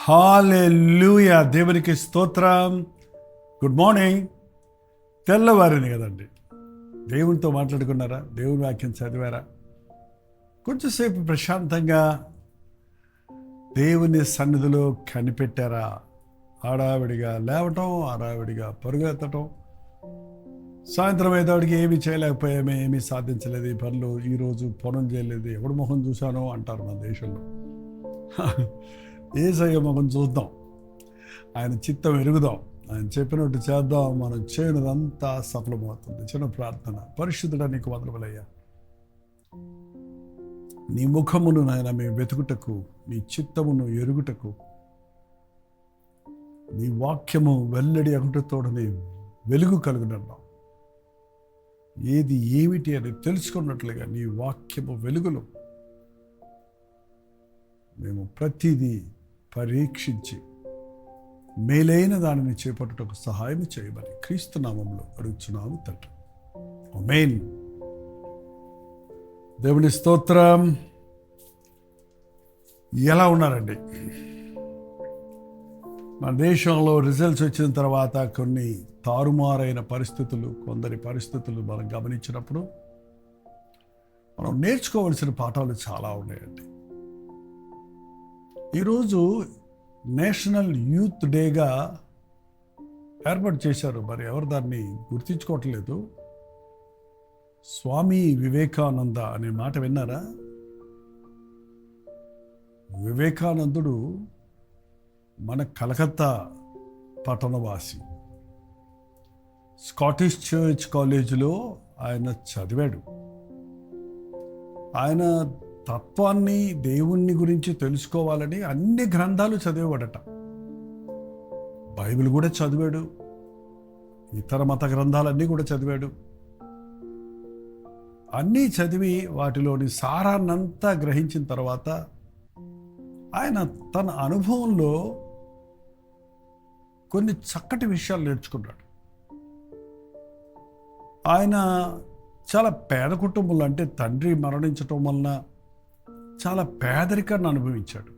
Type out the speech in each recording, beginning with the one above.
హల్లెలూయా, దేవునికి స్తోత్రం. Good morning. తెల్లవారింది కదండి, దేవునితో మాట్లాడుకున్నారా? దేవుని వాక్యం చదివారా? కొంచెంసేపు ప్రశాంతంగా దేవుని సన్నిధిలో కనిపెట్టారా? హడావిడిగా లేవటం, హడావిడిగా పరుగెత్తటం, సాయంత్రం అయ్యేవాడికి ఏమీ చేయలేకపోయామే, ఏమీ సాధించలేదు, ఈ పనులు ఈరోజు పనులు చేయలేదు, ఎవడు మొహం చూశానో అంటారు మన దేశంలో. యేసయ్య మొహం చూద్దాం, ఆయన చిత్తం ఎరుగుదాం, ఆయన చెప్పినట్టు చేద్దాం, మనం చేయనిదంతా సఫలమవుతుంది. చిన్న ప్రార్థన. పరిశుద్ధుడా, నీకు వందనములయ్యా. నీ ముఖమును నాయన మేము వెతుకుటకు, నీ చిత్తమును ఎరుగుటకు, నీ వాక్యము వెల్లడి అగుటతోడని వెలుగు కలుగునన్నాం. ఏది ఏమిటి అని తెలుసుకున్నట్లుగా నీ వాక్యము వెలుగులో మేము ప్రతిదీ పరీక్షించి మేలైన దానిని చేపట్టుటకు సహాయం చేయమని క్రీస్తు నామములో అడుగుచున్నాము తండ్రి. ఆమేన్. దేవుని స్తోత్రం. ఎలా ఉన్నారండి? మన దేశంలో రిజల్ట్స్ వచ్చిన తర్వాత కొన్ని తారుమారైన పరిస్థితులు, కొందరి పరిస్థితులు మనం గమనించినప్పుడు మనం నేర్చుకోవాల్సిన పాఠాలు చాలా ఉన్నాయండి. ఈరోజు నేషనల్ యూత్ డేగా ఏర్పాటు చేశారు. మరి ఎవరు దాన్ని గుర్తించుకోవట్లేదు. స్వామి వివేకానంద అనే మాట విన్నారా? వివేకానందుడు మన కలకత్తా పట్టణవాసి. స్కాటిష్ చర్చ్ కాలేజీలో ఆయన చదివాడు. ఆయన తత్వాన్ని, దేవుణ్ణి గురించి తెలుసుకోవాలని అన్ని గ్రంథాలు చదివేవాడట. బైబిల్ కూడా చదివాడు, ఇతర మత గ్రంథాలన్నీ కూడా చదివాడు. అన్నీ చదివి వాటిలోని సారాన్నంతా గ్రహించిన తర్వాత ఆయన తన అనుభవంలో కొన్ని చక్కటి విషయాలు నేర్చుకున్నాడు. ఆయన చాలా పేద కుటుంబంలో, అంటే తండ్రి మరణించటం వలన చాలా పేదరికాన్ని అనుభవించాడు.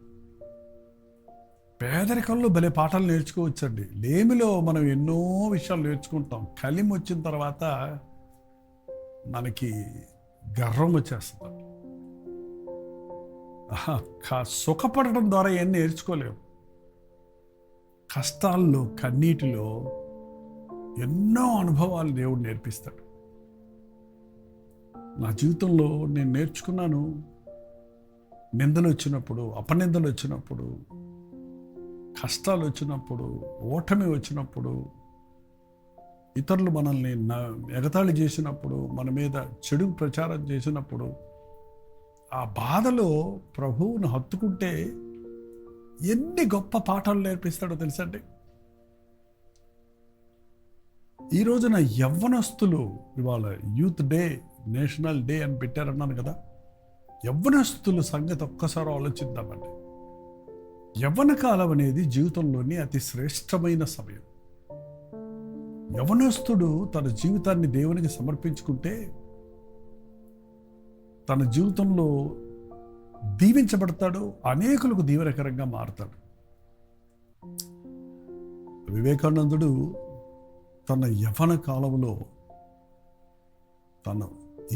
పేదరికంలో భలే పాఠాలు నేర్చుకోవచ్చండి. లేమిలో మనం ఎన్నో విషయాలు నేర్చుకుంటాం. కలిమి వచ్చిన తర్వాత మనకి గర్వం వచ్చేస్తుంది. సుఖపడటం ద్వారా ఏం నేర్చుకోలేము. కష్టాల్లో, కన్నీటిలో ఎన్నో అనుభవాలు దేవుడు నేర్పిస్తాడు. నా జీవితంలో నేను నేర్చుకున్నాను. నిందలు వచ్చినప్పుడు, అపనిందలు వచ్చినప్పుడు, కష్టాలు వచ్చినప్పుడు, ఓటమి వచ్చినప్పుడు, ఇతరులు మనల్ని ఎగతాళి చేసినప్పుడు, మన మీద చెడు ప్రచారం చేసినప్పుడు, ఆ బాధలో ప్రభువును హత్తుకుంటే ఎన్ని గొప్ప పాఠాలు నేర్పిస్తాడో తెలుసండి. ఈ రోజున యవ్వనస్తులు, ఇవాళ యూత్ డే, నేషనల్ డే అని పెట్టారన్నాను కదా. యవ్వనస్తుల సంగతి ఒక్కసారి ఆలోచిద్దామండి. యవ్వన కాలం అనేది జీవితంలోని అతి శ్రేష్టమైన సమయం. యవ్వనస్తుడు తన జీవితాన్ని దేవునికి సమర్పించుకుంటే తన జీవితంలో దీవించబడతాడు, అనేకులకు దీవెనకరంగా మారుతాడు. వివేకానందుడు తన యవ్వన కాలంలో తను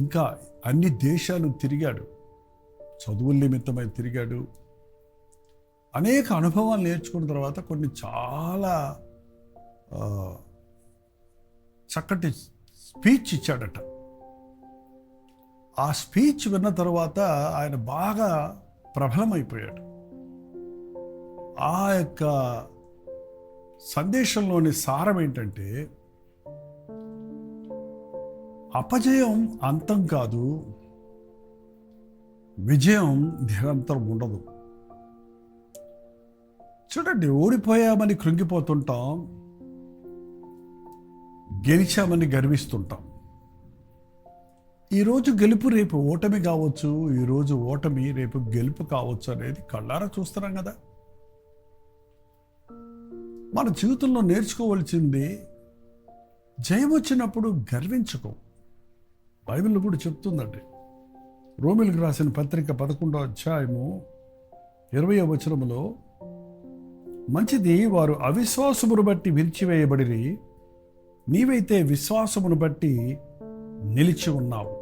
ఇంకా అన్ని దేశాలు తిరిగాడు, చదువుల నిమిత్తమై తిరిగాడు. అనేక అనుభవాలు నేర్చుకున్న తర్వాత కొన్ని చాలా చక్కటి స్పీచ్ ఇచ్చాడట. ఆ స్పీచ్ విన్న తర్వాత ఆయన బాగా ప్రబలమైపోయాడు. ఆ యొక్క సందేశంలోని సారం ఏంటంటే, అపజయం అంతం కాదు, విజయం నిరంతరం ఉండదు. చూడండి, ఓడిపోయామని కృంగిపోతుంటాం, గెలిచామని గర్విస్తుంటాం. ఈరోజు గెలుపు రేపు ఓటమి కావచ్చు, ఈరోజు ఓటమి రేపు గెలుపు కావచ్చు అనేది కళ్ళారా చూస్తున్నాం కదా. మన జీవితంలో నేర్చుకోవాల్సింది, జయం వచ్చినప్పుడు గర్వించుకో. బైబిల్ కూడా చెప్తుందండి. రోమీయులకు రాసిన పత్రిక 11వ అధ్యాయము 20వ వచనములో, మంచిది, వారు అవిశ్వాసమును బట్టి విరిచివేయబడిరి, నీవైతే విశ్వాసమును బట్టి నిలిచి ఉన్నావు.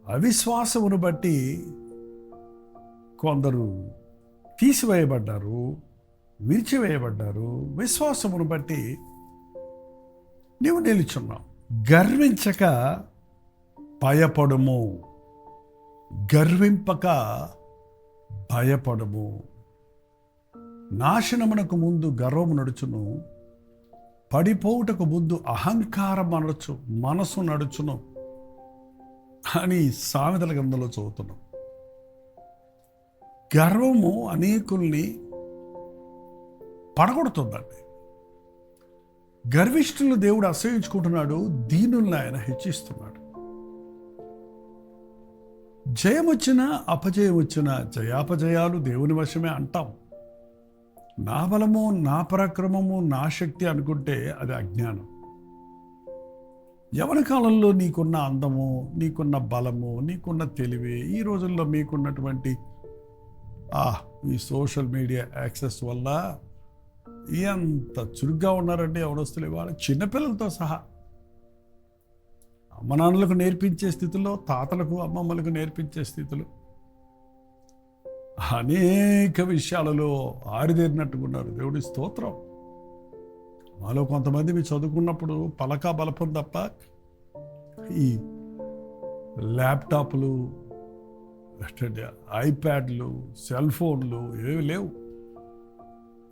అవిశ్వాసమును బట్టి కొందరు తీసివేయబడ్డారు, విరిచివేయబడ్డారు. విశ్వాసమును బట్టి నీవు నిలుచున్నావు. గర్వించక భయపడుము, గర్వింపక భయపడుము. నాశనమునకు ముందు గర్వము నడుచును, పడిపోవుటకు ముందు అహంకారం అనొచ్చు, మనసు నడుచును అని సామెతల గ్రంథంలో చదువుతున్నాం. గర్వము అనేకుల్ని పడగొడుతుందండి. గర్విష్ఠులు దేవుడు అసహించుకుంటున్నాడు, దీనుల్ని ఆయన హెచ్చిస్తున్నాడు. జయం వచ్చినా అపజయం వచ్చినా జయాపజయాలు దేవుని వశమే అంటాం. నా బలము, నా పరాక్రమము, నా శక్తి అనుకుంటే అది అజ్ఞానం. యవన కాలంలో నీకున్న అందము, నీకున్న బలము, నీకున్న తెలివి, ఈ రోజుల్లో మీకున్నటువంటి ఈ సోషల్ మీడియా యాక్సెస్ వల్ల ఎంత చురుగ్గా ఉన్నారంటే ఎవడొస్తులు ఇవాళ చిన్నపిల్లలతో సహా. అమ్మ నాన్నలకు నేర్పించే స్థితిలో, తాతలకు అమ్మమ్మలకు నేర్పించే స్థితిలో అనేక విషయాలలో ఆరిదేరినట్టుగా ఉన్నారు. దేవుడి స్తోత్రం. మాలో కొంతమంది మీరు చదువుకున్నప్పుడు పలకా బలపం తప్ప ఈ ల్యాప్టాప్లు, ఐప్యాడ్లు, సెల్ ఫోన్లు ఏవి లేవు.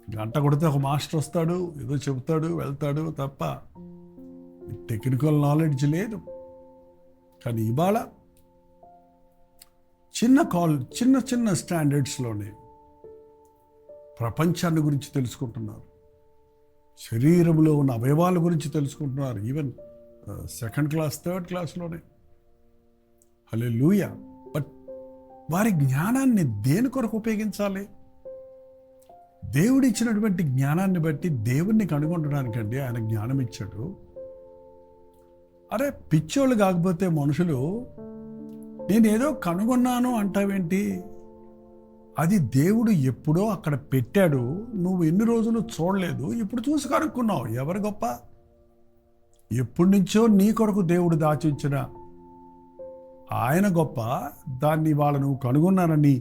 గంట కొడితే ఒక మాస్టర్ వస్తాడు, ఏదో చెబుతాడు, వెళ్తాడు తప్ప టెక్నికల్ నాలెడ్జ్ లేదు. కానీ ఇవాళ చిన్న చిన్న స్టాండర్డ్స్లోనే ప్రపంచాన్ని గురించి తెలుసుకుంటున్నారు, శరీరంలో ఉన్న అవయవాల గురించి తెలుసుకుంటున్నారు. ఈవెన్ సెకండ్ క్లాస్, థర్డ్ క్లాస్లోనే. హల్లెలూయా. బట్ వారి జ్ఞానాన్ని దేని కొరకు ఉపయోగించాలి? దేవుడు ఇచ్చినటువంటి జ్ఞానాన్ని బట్టి దేవుణ్ణి కనుగొనడానికండి ఆయన జ్ఞానం ఇచ్చాడు. అరే పిచ్చోళ్ళు కాకపోతే మనుషులు నేనేదో కనుగొన్నాను అంటావేంటి? అది దేవుడు ఎప్పుడో అక్కడ పెట్టాడు, నువ్వు ఎన్ని రోజులు చూడలేదు, ఇప్పుడు చూసి కనుక్కున్నావు. ఎవరు గొప్ప? ఎప్పటి నుంచో నీ కొరకు దేవుడు దాచించిన ఆయన గొప్ప. దాన్ని వాళ్ళ నువ్వు కనుగొన్నానని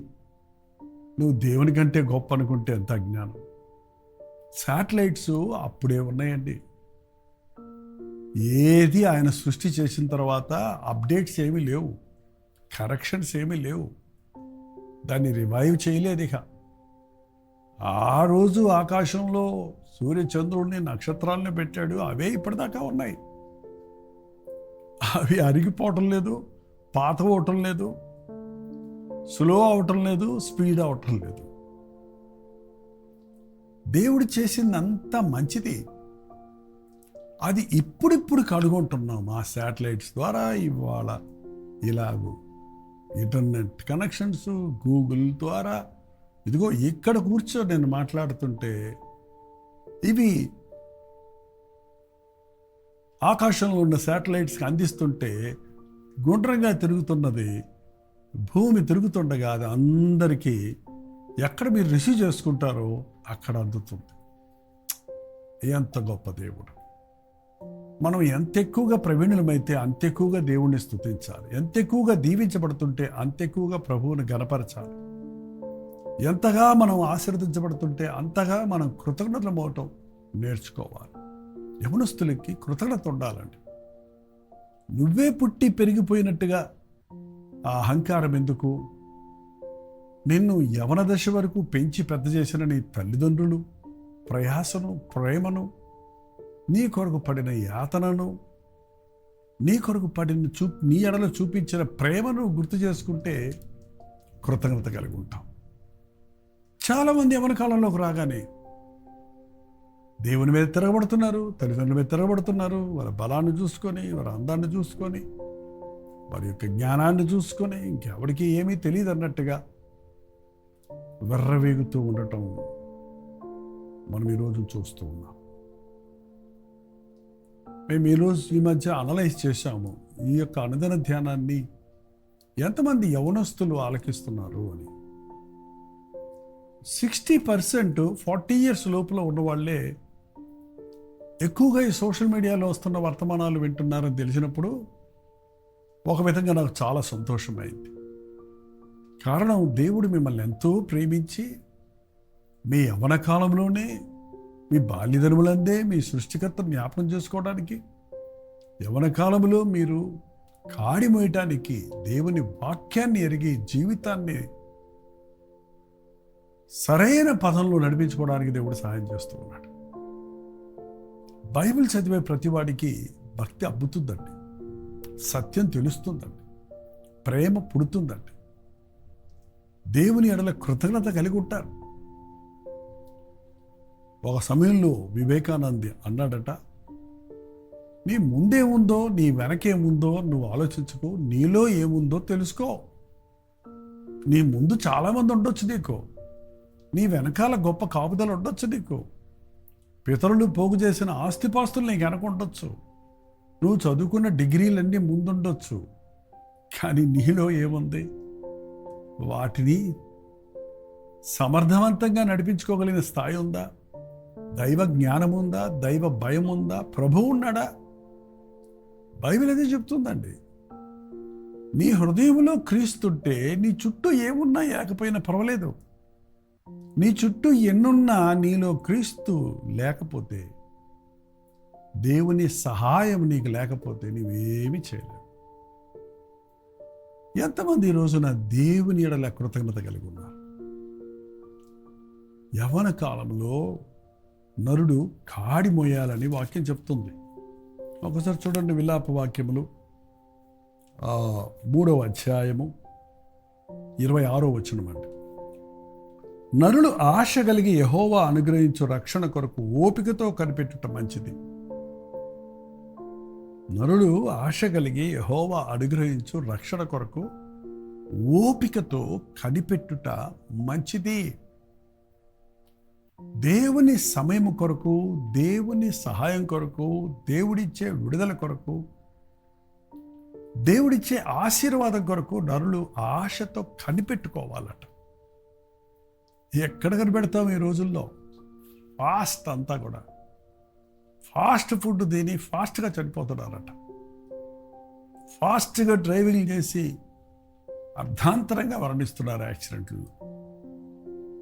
నువ్వు దేవుని కంటే గొప్ప అనుకుంటే ఎంత అజ్ఞానం. శాటిలైట్స్ అప్పుడే ఉన్నాయండి. ఏది ఆయన సృష్టి చేసిన తర్వాత అప్డేట్స్ ఏమీ లేవు, కరెక్షన్స్ ఏమీ లేవు. దాన్ని రివైవ్ చేయలేదు. ఇక ఆ రోజు ఆకాశంలో సూర్యచంద్రుడిని, నక్షత్రాలని పెట్టాడు. అవే ఇప్పటిదాకా ఉన్నాయి. అవి అరిగిపోవటం లేదు, పాత అవటం లేదు, స్లో అవటం లేదు, స్పీడ్ అవటం లేదు. దేవుడు చేసిందంత మంచిది. అది ఇప్పుడిప్పుడు కనుగొంటున్నాం ఆ శాటిలైట్స్ ద్వారా. ఇవాళ ఇలాగూ ఇంటర్నెట్ కనెక్షన్స్, గూగుల్ ద్వారా, ఇదిగో ఇక్కడ కూర్చో నేను మాట్లాడుతుంటే ఇవి ఆకాశంలో ఉన్న శాటిలైట్స్కి అందిస్తుంటే గుండ్రంగా తిరుగుతున్నది భూమి తిరుగుతుండగా అది అందరికీ ఎక్కడ మీరు రిసీవ్ చేసుకుంటారో అక్కడ అందుతుంది. ఎంత గొప్ప దేవుడు. మనం ఎంత ఎక్కువగా ప్రవీణులమైతే అంత ఎక్కువగా దేవుణ్ణి స్తుతించాలి. ఎంత ఎక్కువగా దీవించబడుతుంటే అంత ఎక్కువగా ప్రభువుని గణపరచాలి. ఎంతగా మనం ఆశీర్వదించబడుతుంటే అంతగా మనం కృతజ్ఞతలు మోవటం నేర్చుకోవాలి. యవనస్తులకి కృతజ్ఞత ఉండాలండి. నువ్వే పుట్టి పెరిగిపోయినట్టుగా ఆ అహంకారం ఎందుకు? నిన్ను యవన దశ వరకు పెంచి పెద్ద చేసిన నీ తల్లిదండ్రులు ప్రయాసను, ప్రేమను, నీ కొరకు పడిన యాతనను, నీ కొరకు పడిన నీ ఎడలో చూపించిన ప్రేమను గుర్తు చేసుకుంటే కృతజ్ఞత కలిగి ఉంటాం. చాలామంది యవన కాలంలోకి రాగానే దేవుని మీద తిరగబడుతున్నారు, తల్లిదండ్రుల మీద తిరగబడుతున్నారు. వారి బలాన్ని చూసుకొని, వారి అందాన్ని చూసుకొని, వారి యొక్క జ్ఞానాన్ని చూసుకొని, ఇంకెవరికి ఏమీ తెలియదు అన్నట్టుగా వెర్రవేగుతూ ఉండటం మనం ఈరోజు చూస్తూ ఉన్నాం. మేము ఈ మధ్య అనలైజ్ చేశాము ఈ యొక్క అనుదిన ధ్యానాన్ని ఎంతమంది యవనస్తులు ఆలకిస్తున్నారు అని. 60% 40 ఇయర్స్ లోపల ఉన్న వాళ్ళే ఎక్కువగా ఈ సోషల్ మీడియాలో వస్తున్న వర్తమానాలు వింటున్నారని తెలిసినప్పుడు ఒక విధంగా నాకు చాలా సంతోషమైంది. కారణం, దేవుడు మిమ్మల్ని ఎంతో ప్రేమించి మీ యవ్వన కాలంలోనే, మీ బాల్యదినములందే మీ సృష్టికర్తను జ్ఞాపకం చేసుకోవడానికి, యవ్వన కాలంలో మీరు కాడి మోయటానికి దేవుని వాక్యాన్ని ఎరిగి జీవితాన్ని సరైన పదంలో నడిపించుకోవడానికి దేవుడు సహాయం చేస్తూ ఉన్నాడు. బైబిల్ చదివే ప్రతివాడికి భక్తి అబ్బుతుందండి, సత్యం తెలుస్తుందండి, ప్రేమ పుడుతుందండి, దేవుని ఎడల కృతజ్ఞత కలిగి ఉంటారు. ఒక సమయంలో వివేకానంద అన్నాడట, నీ ముందేముందో నీ వెనకేముందో నువ్వు ఆలోచించుకో, నీలో ఏముందో తెలుసుకో. నీ ముందు చాలామంది ఉండొచ్చు నీకు, నీ వెనకాల గొప్ప కాపుదలు ఉండొచ్చు నీకు, పితరులు పోగు చేసిన ఆస్తిపాస్తులు నీకు వెనక ఉండొచ్చు, నువ్వు చదువుకున్న డిగ్రీలన్నీ ముందుండొచ్చు, కానీ నీలో ఏముంది? వాటిని సమర్థవంతంగా నడిపించుకోగలిగిన స్థాయి ఉందా? దైవ జ్ఞానం ఉందా? దైవ భయం ఉందా? ప్రభువు ఉన్నాడా? బైబిల్ అదే చెప్తుందండి. నీ హృదయంలో క్రీస్తుంటే నీ చుట్టూ ఏమున్నా లేకపోయినా పర్వాలేదు. నీ చుట్టూ ఎన్నున్నా నీలో క్రీస్తు లేకపోతే, దేవుని సహాయం నీకు లేకపోతే నీవేమీ చేయలేవు. ఎంతమంది ఈ రోజున దేవుని ఎడల కృతజ్ఞత కలిగి ఉన్నారు? యవ్వన కాలంలో నరుడు కాడి మోయాలని వాక్యం చెప్తుంది. ఒకసారి చూడండి, విలాప వాక్యములు 3వ అధ్యాయము 26వ వచనం అండి. నరుడు ఆశ కలిగి యెహోవా అనుగ్రహించు రక్షణ కొరకు ఓపికతో కనిపెట్టుట మంచిది. నరుడు ఆశ కలిగి యెహోవా అనుగ్రహించు రక్షణ కొరకు ఓపికతో కనిపెట్టుట మంచిది. దేవుని సమయం కొరకు, దేవుని సహాయం కొరకు, దేవుడిచ్చే విడుదల కొరకు, దేవుడిచ్చే ఆశీర్వాదం కొరకు నరులు ఆశతో కనిపెట్టుకోవాలట. ఎక్కడ కనిపెడతాం ఈ రోజుల్లో? ఫాస్ట్ అంతా కూడా ఫాస్ట్ ఫుడ్ తిని ఫాస్ట్గా చనిపోతున్నారట. ఫాస్ట్గా డ్రైవింగ్ చేసి అర్ధాంతరంగా మరణిస్తున్నారు యాక్సిడెంట్లు.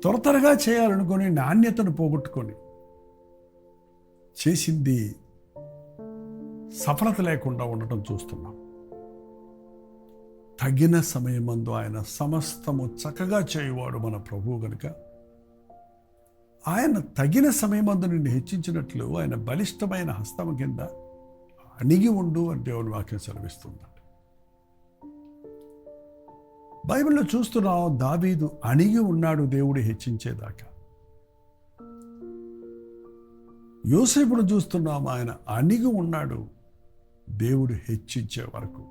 త్వరగా చేయాలనుకొని నాణ్యతను పోగొట్టుకొని చేసింది సఫలత లేకుండా ఉండటం చూస్తున్నాం. తగిన సమయమందు ఆయన సమస్తము చక్కగా చేయువాడు మన ప్రభువు కనుక, ఆయన తగిన సమయమందు నిన్ను హెచ్చించినట్లు ఆయన బలిష్టమైన హస్తము కింద అణిగి ఉండు అని దేవుని వాక్యం సెలవిస్తుందండి. బైబిల్లో చూస్తున్నాం, దావీదు అణిగి ఉన్నాడు దేవుడు హెచ్చించేదాకా. యోసేపును చూస్తున్నాం, ఆయన అణిగి ఉన్నాడు దేవుడు హెచ్చించే వరకు.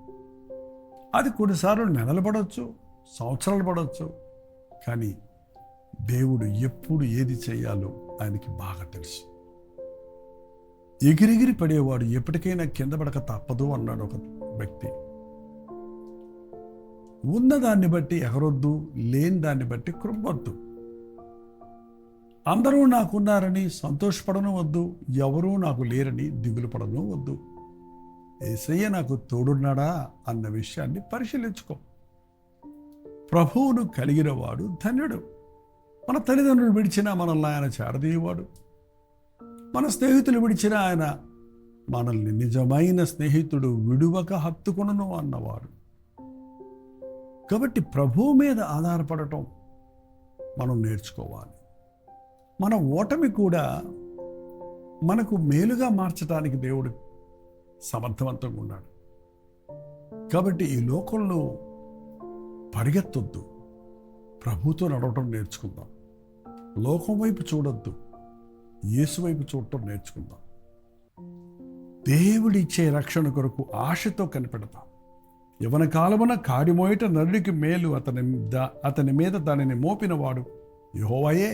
అది కొన్నిసార్లు నెలలు పడవచ్చు, సంవత్సరాలు పడవచ్చు, కానీ దేవుడు ఎప్పుడు ఏది చేయాలో ఆయనకి బాగా తెలుసు. ఎగిరెగిరి పడేవాడు ఎప్పటికైనా కింద పడక తప్పదు అన్నాడు ఒక వ్యక్తి. ఉన్నదాన్ని బట్టి ఎగరొద్దు, లేని దాన్ని బట్టి కృంగొద్దు. అందరూ నాకున్నారని సంతోషపడను వద్దు, ఎవరూ నాకు లేరని దిగులు పడను వద్దు. యేసయ్య నాకు తోడున్నాడా అన్న విషయాన్ని పరిశీలించుకో. ప్రభువును కలిగిన వాడు ధన్యుడు. మన తల్లిదండ్రులు విడిచినా మనల్ని ఆయన చేరదీయవాడు. మన స్నేహితులు విడిచినా ఆయన మనల్ని నిజమైన స్నేహితుడు విడువక హత్తుకొనును అన్నవాడు. కాబట్టి ప్రభువు మీద ఆధారపడటం మనం నేర్చుకోవాలి. మన ఓటమి కూడా మనకు మేలుగా మార్చడానికి దేవుడు సమర్థవంతంగా ఉన్నాడు. కాబట్టి ఈ లోకంలో పరిగెత్తొద్దు, ప్రభుతో నడవటం నేర్చుకుందాం. లోకం వైపు చూడొద్దు, యేసు వైపు చూడటం నేర్చుకుందాం. దేవుడిచ్చే రక్షణ కొరకు ఆశతో కనిపెడతాం. యవన కాలమున కాడిమోయట నరుడికి మేలు, అతని మీద దానిని మోపినవాడు యెహోవాయే.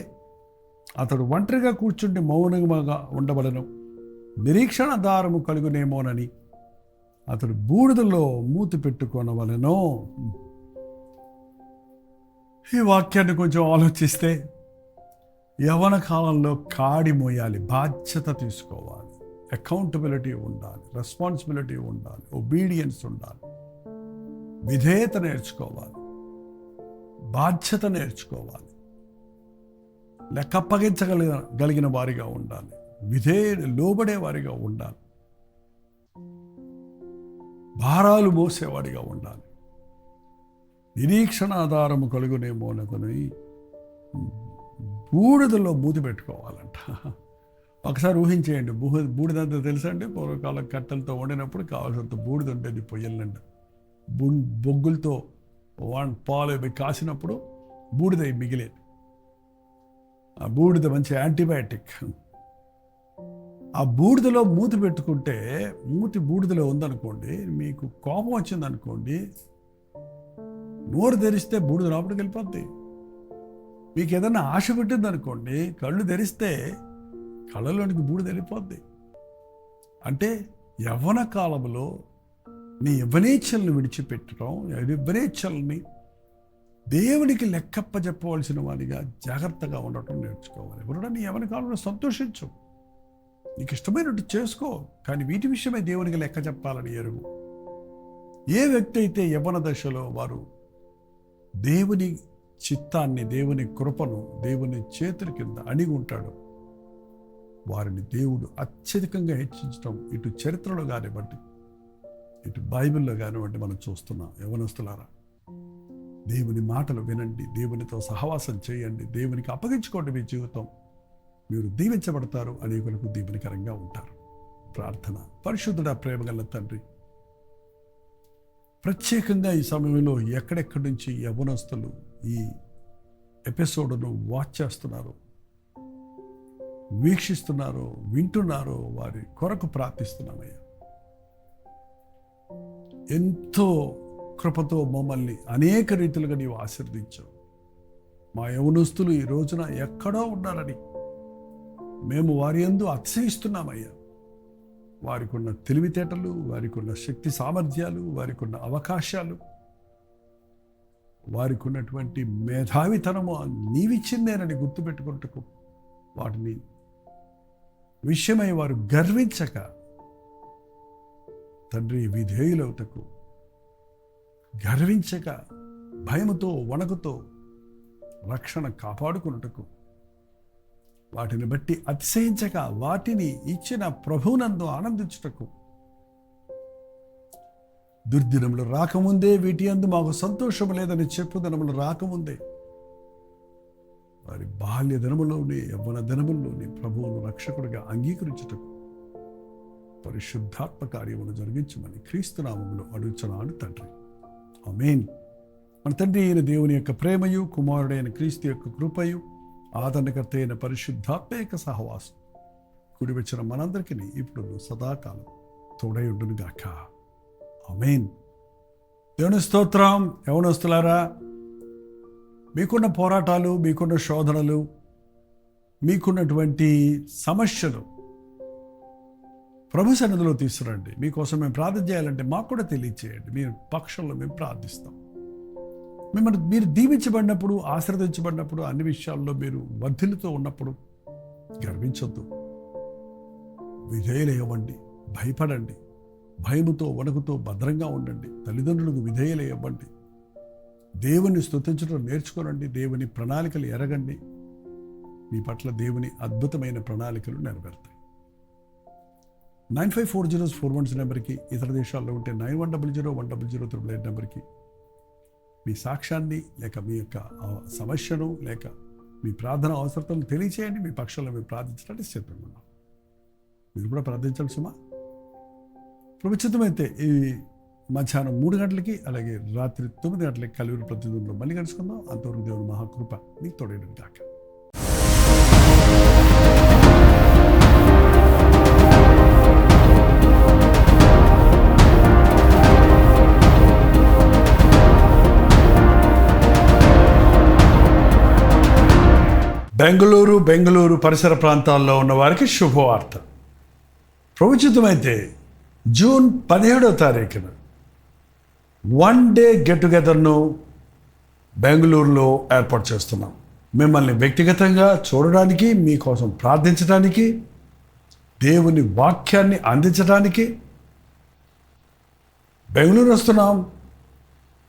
అతడు ఒంటరిగా కూర్చుండి మౌనంగా ఉండవలను, నిరీక్షణ దారము కలుగునేమోనని అతడు బూడిదలో మూతి పెట్టుకొనవలెనో. ఈ వాక్యాన్ని కొంచెం ఆలోచిస్తే యవ్వన కాలంలో కాడి మోయాలి, బాధ్యత తీసుకోవాలి, అకౌంటబిలిటీ ఉండాలి, రెస్పాన్సిబిలిటీ ఉండాలి, ఒబీడియన్స్ ఉండాలి, విధేయత నేర్చుకోవాలి, బాధ్యత నేర్చుకోవాలి, లెక్కప్పగించగలిగిన వారిగా ఉండాలి, లోబడే వారిగా ఉండాలి, భారాలు మోసేవాడిగా ఉండాలి. నిరీక్షణ ఆధారము కలుగునేమోనని బూడిదలో మూతి పెట్టుకోవాలంట. ఒకసారి ఊహించేయండి, బూడిదంతా తెలుసండి, పూర్వకాలం కట్టెలతో వండినప్పుడు కావాల్సినంత బూడిద ఉండేది పొయ్యలండి. బొగ్గులతో పాలు కాసినప్పుడు బూడిద మిగిలేది. ఆ బూడిద మంచి యాంటీబయాటిక్. ఆ బూడిదలో మూతి పెట్టుకుంటే, బూడిదలో ఉందనుకోండి, మీకు కోపం వచ్చిందనుకోండి, నోరు తెరిస్తే బూడిద లోపలికి వెళ్ళిపోద్ది. మీకు ఏదైనా ఆశ పెట్టిందనుకోండి, కళ్ళు తెరిస్తే కళ్ళలోనికి బూడిద వెళ్ళిపోద్ది. అంటే యవ్వన కాలంలో నీ యవ్వనేచ్ఛలను విడిచిపెట్టడం, యవ్వనేచ్ఛల్ని దేవునికి లెక్కప్ప చెప్పవలసిన వాడిగా జాగ్రత్తగా ఉండటం నేర్చుకోవాలి. ఎవరైనా నీ యవ్వన కాలంలో సంతోషించు, నీకు ఇష్టమైనట్టు చేసుకో, కానీ వీటి విషయమై దేవునికి లెక్క చెప్పాలని ఎరుగు. ఏ వ్యక్తి అయితే యవ్వన దశలో వారు దేవుని చిత్తాన్ని, దేవుని కృపను, దేవుని చేతుల కింద అణిగి ఉంటాడు, వారిని దేవుడు అత్యధికంగా హెచ్చించడం ఇటు చరిత్రలో కానివ్వండి, ఇటు బైబిల్లో కానివ్వండి మనం చూస్తున్నాం. యవ్వనస్తులారా, దేవుని మాటలు వినండి, దేవునితో సహవాసం చేయండి, దేవునికి అప్పగించుకోండి. మీ జీవితం మీరు దీవించబడతారు, అనేకులకు దీవెనకరంగా ఉంటారు. ప్రార్థన. పరిశుద్ధుడా, ప్రేమగల తండ్రి, ప్రత్యేకంగా ఈ సమయంలో ఎక్కడెక్కడి నుంచి యవ్వనస్తులు ఈ ఎపిసోడ్ను వాచ్ చేస్తున్నారు, వీక్షిస్తున్నారు, వింటున్నారో వారి కొరకు ప్రార్థిస్తున్నామయ్యా. ఎంతో కృపతో మమ్మల్ని అనేక రీతిలుగా నీవు ఆశీర్వదించావు. మా యవ్వనస్తులు ఈ రోజున ఎక్కడో ఉన్నారని మేము వారి యందు అతిశయిస్తున్నామయ్యా. వారికి ఉన్న తెలివితేటలు, వారికి ఉన్న శక్తి సామర్థ్యాలు, వారికి ఉన్న అవకాశాలు, వారికి ఉన్నటువంటి మేధావితనము నీవిచ్చిందేనని గుర్తుపెట్టుకుంటకు, వాటిని విషయమై వారు గర్వించక తండ్రి విధేయులవుటకు, గర్వించక భయముతో వణకుతో రక్షణ కాపాడుకున్నటకు, వాటిని బట్టి అతిశయించక వాటిని ఇచ్చిన ప్రభువునందు ఆనందించుటకు, దుర్దినములు రాకముందే వీటి యందు మాకు సంతోషము లేదని చెప్పుదనములు రాకముందే వారి బాల్య దినములోని, యవ్వన దినముల్లోని ప్రభువును రక్షకుడిగా అంగీకరించుటకు పరిశుద్ధాత్మ కార్యమును జరిగించమని క్రీస్తు నామములో అడుగుచున్నాను తండ్రి. ఆమేన్. మన తండ్రి అయిన దేవుని యొక్క ప్రేమయు, కుమారుడైన క్రీస్తు యొక్క కృపయు, ఆదరణకర్త అయిన పరిశుద్ధాత్మ యొక్క సహవాసం కుడి వచ్చిన మనందరికీ ఇప్పుడు సదాకాలం తోడై ఉండును గాక. ఆమేన్. దేవుని స్తోత్రం. యవ్వనస్తులారా, మీకున్న పోరాటాలు, మీకున్న శోధనలు, మీకున్నటువంటి సమస్యలు ప్రభు సన్నిధిలో తీసుకురండి. మీకోసం మేము ప్రార్థన చేయాలంటే మాకు కూడా తెలియచేయండి. మీ పక్షంలో మేము ప్రార్థిస్తాం. మీరు దీవించబడినప్పుడు, ఆశీర్వదించబడినప్పుడు, అన్ని విషయాల్లో మీరు వర్ధిల్లుతో ఉన్నప్పుడు గర్వించొద్దు. విధేయులయ్యవ్వండి, భయపడండి, భయముతో వణుకుతో భద్రంగా ఉండండి. తల్లిదండ్రులకు విధేయులయ్యవ్వండి. దేవుని స్తుతించడం నేర్చుకోనండి. దేవుని ప్రణాళికలు ఎరగండి. మీ పట్ల దేవుని అద్భుతమైన ప్రణాళికలు నెరవేరుతాయి. 954041 నెంబర్కి, ఇతర దేశాల్లో ఉంటే 91001008 నెంబర్కి మీ సాక్ష్యాన్ని, లేక మీ యొక్క సమస్యను, లేక మీ ప్రార్థన అవసరతను తెలియచేయండి. మీ పక్షంలో మేము ప్రార్థించడానికి సిద్ధంగా ఉన్నాం. మీరు కూడా ప్రార్థించాలి సుమా. ప్రభుత్వమైతే ఈ మధ్యాహ్నం 3 గంటలకి, అలాగే రాత్రి 9 గంటలకి కలివిరి ప్రతిదినంలో మళ్ళీ కలుసుకుందాం. అంతవరకు దేవుని మహాకృప మీకు తోడైనది కాక. బెంగళూరు పరిసర ప్రాంతాల్లో ఉన్న వారికి శుభవార్త. ప్రభుత్వమైతే జూన్ 17వ తారీఖున 1 డే గెట్ టుగెదర్ను బెంగళూరులో ఏర్పాటు చేస్తున్నాం. మిమ్మల్ని వ్యక్తిగతంగా చూడడానికి, మీకోసం ప్రార్థించడానికి, దేవుని వాక్యాన్ని అందించడానికి బెంగళూరు వస్తున్నాం.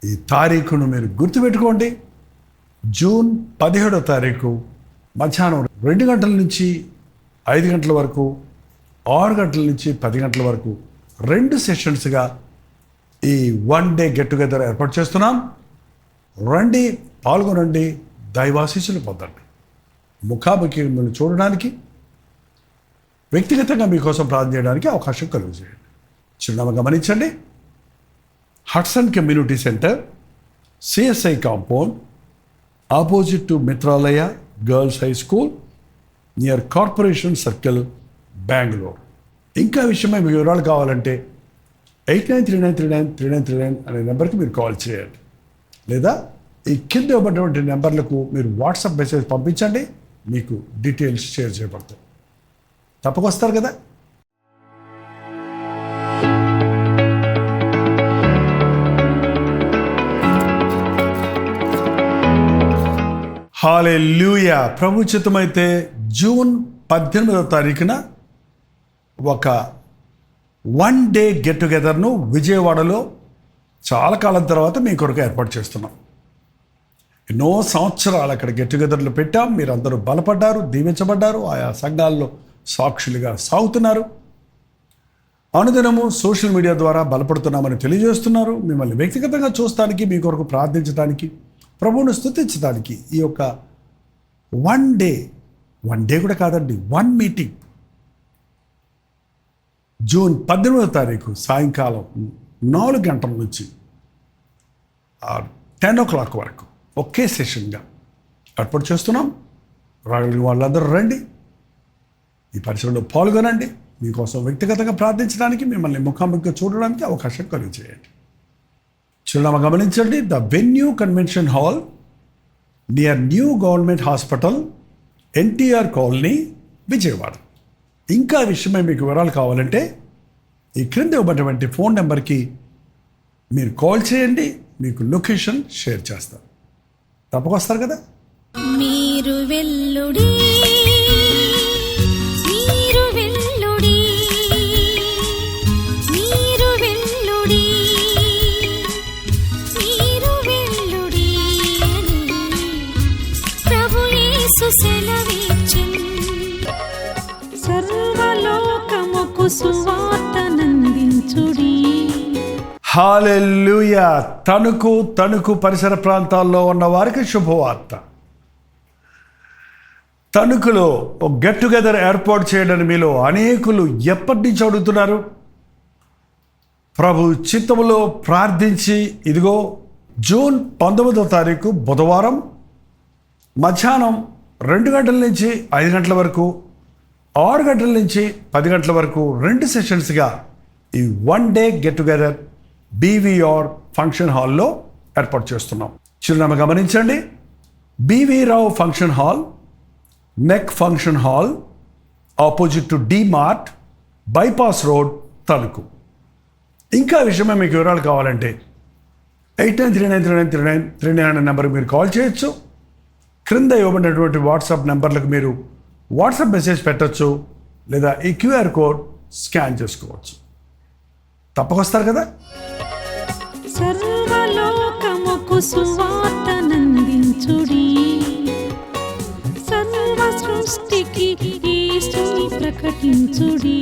ఈ తారీఖును మీరు గుర్తుపెట్టుకోండి. జూన్ 17వ తారీఖు మధ్యాహ్నం 2 గంటల నుంచి 5 గంటల వరకు, 6 గంటల నుంచి 10 గంటల వరకు 2 సెషన్స్గా ఈ 1 డే గెట్ టుగెదర్ ఏర్పాటు చేస్తున్నాం. రండి, పాల్గొనండి, దైవాశీస్సులు పొందండి. ముఖాముఖి మిమ్మల్ని చూడడానికి, వ్యక్తిగతంగా మీకోసం ప్రార్థన చేయడానికి అవకాశం కలుగజేయండి. చిరునామా గమనించండి. Hudson community centre, CSI compound, opposite to Mitralaya girls high school, near corporation circle, Bengaluru. ఇంకా విషయమై మీ వివరాలు కావాలంటే 8939393939 అనే నెంబర్కి మీరు కాల్ చేయండి. లేదా ఈ కింద ఇవ్వబడినటువంటి నెంబర్లకు మీరు వాట్సాప్ మెసేజ్ పంపించండి. మీకు డీటెయిల్స్ షేర్ చేయబడతాయి. తప్పకొస్తారు కదా. హల్లెలూయా. ప్రభు చిత్తమైతే జూన్ 18వ తారీఖున ఒక 1 డే గెట్ టుగెదర్ను విజయవాడలో చాలా కాలం తర్వాత మీ కొరకు ఏర్పాటు చేస్తున్నాం. ఎన్నో సంవత్సరాలు అక్కడ గెట్ టుగెదర్లు పెట్టాం. మీరందరూ బలపడ్డారు, దీవించబడ్డారు, ఆయా సంఘాల్లో సాక్షులుగా సాగుతున్నారు. అనుదినము సోషల్ మీడియా ద్వారా బలపడుతున్నామని తెలియజేస్తున్నారు. మిమ్మల్ని వ్యక్తిగతంగా చూస్తానికి, మీ కొరకు ప్రార్థించడానికి, ప్రభువును స్తుతించడానికి ఈ యొక్క 1 డే కూడా కాదండి, 1 మీటింగ్ జూన్ 18వ తారీఖు సాయంకాలం 4 గంటల నుంచి 10 o'clock వరకు ఒకే సెషన్గా ఏర్పాటు చేస్తున్నాం. రాగలిగిన వాళ్ళందరూ రండి, ఈ పరిచయంలో పాల్గొనండి. మీకోసం వ్యక్తిగతంగా ప్రార్థించడానికి, మిమ్మల్ని ముఖాముఖిగా చూడడానికి అవకాశం కలిగజేయండి. చిరునామా గమనించండి. The venue convention hall near new government hospital, NTR colony, Vijayawada. ఇంకా విషయమై మీకు వివరాలు కావాలంటే ఈ క్రింద ఇవ్వబడినటువంటి ఫోన్ నెంబర్కి మీరు కాల్ చేయండి. మీకు లొకేషన్ షేర్ చేస్తాను. తప్పకొస్తారు కదా. మీరు వెల్లుడి, మీరు వెల్లుడి, మీరు వెల్లుడి, మీరు వెల్లుడి అని ప్రభు యేసు సెలవిచ్చెను. సర్వలోకముకు సువార్తనందించుడి. హల్లెలూయా. తణుకు పరిసర ప్రాంతాల్లో ఉన్న వారికి శుభవార్త. తణుకులో ఒక గెట్ టుగెదర్ ఏర్పాటు చేయడానికి మీలో అనేకులు ఎప్పటి నుంచి అడుగుతున్నారు. ప్రభు చిత్తములో ప్రార్థించి ఇదిగో జూన్ 19వ తారీఖు బుధవారం మధ్యాహ్నం 2 గంటల నుంచి 5 గంటల వరకు, 6 గంటల నుంచి 10 గంటల వరకు 2 సెషన్స్గా ఈ 1 day get together BVR function హాల్లో ఏర్పాటు చేస్తున్నాం. చిరునామా గమనించండి. బీవీ రావు ఫంక్షన్ హాల్, నెక్ function hall, opposite to D Mart, bypass road, Tanuku. ఇంకా విషయమే మీకు వివరాలు కావాలంటే 89393939 అనే నెంబర్కి మీరు కాల్ చేయొచ్చు. క్రింద ఇవ్వబడినటువంటి వాట్సాప్ నెంబర్లకు మీరు వాట్సాప్ మెసేజ్ పెట్టచ్చు, లేదా ఈ QR కోడ్ స్కాన్ చేసుకోవచ్చు. తప్పకొస్తారు కదా. సర్వలోకముకు సువార్తనందించుడి. సర్వ సృష్టికి యేసుని ప్రకటించుడి.